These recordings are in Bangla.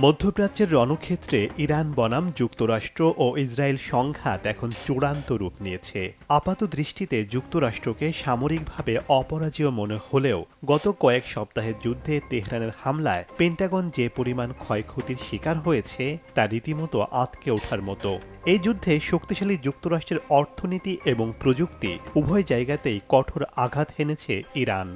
মধ্যপ্রাচ্যের রণক্ষেত্রে ইরান বনাম যুক্তরাষ্ট্র ও ইসরায়েল সংঘাত এখন চূড়ান্ত রূপ নিয়েছে। আপাত দৃষ্টিতে যুক্তরাষ্ট্রকে সামরিকভাবে অপরাজেয় মনে হলেও গত কয়েক সপ্তাহের যুদ্ধে তেহরানের হামলায় পেন্টাগন যে পরিমাণ ক্ষয়ক্ষতির শিকার হয়েছে তা রীতিমতো আঁতকে ওঠার মতো। এই যুদ্ধে শক্তিশালী যুক্তরাষ্ট্রের অর্থনীতি এবং প্রযুক্তি উভয় জায়গাতেই কঠোর আঘাত হেনেছে ইরান।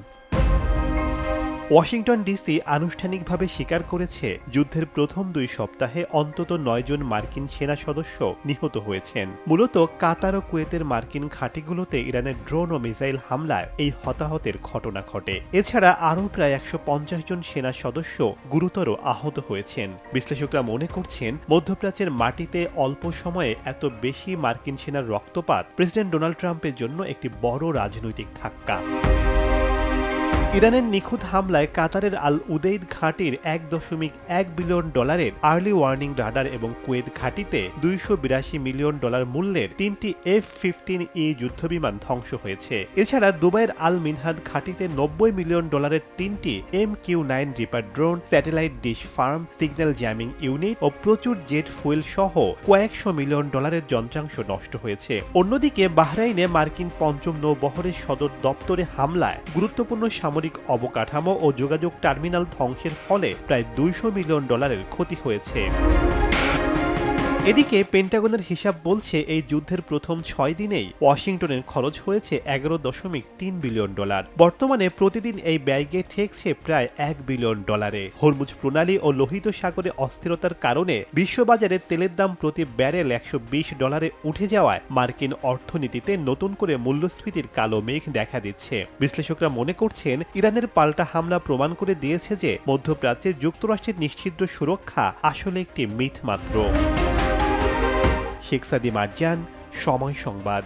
ওয়াশিংটন ডিসি আনুষ্ঠানিকভাবে স্বীকার করেছে যুদ্ধের প্রথম 2 সপ্তাহে অন্তত 9 জন মার্কিন সেনা সদস্য নিহত হয়েছেন। মূলত কাতার ও কুয়েতের মার্কিন ঘাঁটিগুলোতে ইরানের ড্রোন ও মিসাইল হামলায় এই হতাহতের ঘটনা ঘটে। এছাড়া আরও প্রায় 150 জন সেনা সদস্য গুরুতর আহত হয়েছেন। বিশ্লেষকরা মনে করছেন মধ্যপ্রাচ্যের মাটিতে অল্প সময়ে এত বেশি মার্কিন সেনার রক্তপাত প্রেসিডেন্ট ডোনাল্ড ট্রাম্পের জন্য একটি বড় রাজনৈতিক ধাক্কা। ইরানের নিখুঁত হামলায় কাতারের আল উদেইদ ঘাঁটির $1.1 বিলিয়ন আর্লি ওয়ার্নিং রাডার এবং কুয়েত ঘাঁটিতে $282 মিলিয়ন মূল্যের 3টি F-15E যুদ্ধবিমান ধ্বংস হয়েছে। এছাড়া দুবাইয়ের আল মিনহাদ ঘাঁটিতে $90 মিলিয়ন 3টি MQ-9 Reaper drone, satellite dish farm, signal jamming unit ও প্রচুর জেট ফুয়েল সহ কয়েকশো মিলিয়ন ডলারের যন্ত্রাংশ নষ্ট হয়েছে। অন্যদিকে বাহরাইনে মার্কিন পঞ্চম নৌবহরের সদর দপ্তরে হামলায় গুরুত্বপূর্ণ সামরিক অবকাঠামো ও যোগাযোগ টার্মিনাল ধ্বংসের ফলে প্রায় $200 মিলিয়ন ক্ষতি হয়েছে। এদিকে পেন্টাগনের হিসাব বলছে এই যুদ্ধের প্রথম 6 দিনেই ওয়াশিংটনের খরচ হয়েছে $11.3 বিলিয়ন। বর্তমানে প্রতিদিন এই ব্যয়কে ঠেকছে প্রায় $1 বিলিয়ন। হরমুজ প্রণালী ও লোহিত সাগরে অস্থিরতার কারণে বিশ্ববাজারে তেলের দাম প্রতি ব্যারেল $120 উঠে যাওয়ায় মার্কিন অর্থনীতিতে নতুন করে মূল্যস্ফীতির কালো মেঘ দেখা দিচ্ছে। বিশ্লেষকরা মনে করছেন ইরানের পাল্টা হামলা প্রমাণ করে দিয়েছে যে মধ্যপ্রাচ্যে যুক্তরাষ্ট্রের নিশ্ছিদ্র সুরক্ষা আসলে একটি মিথ মাত্র। শেখ সাদি মার্জান, সময় সংবাদ।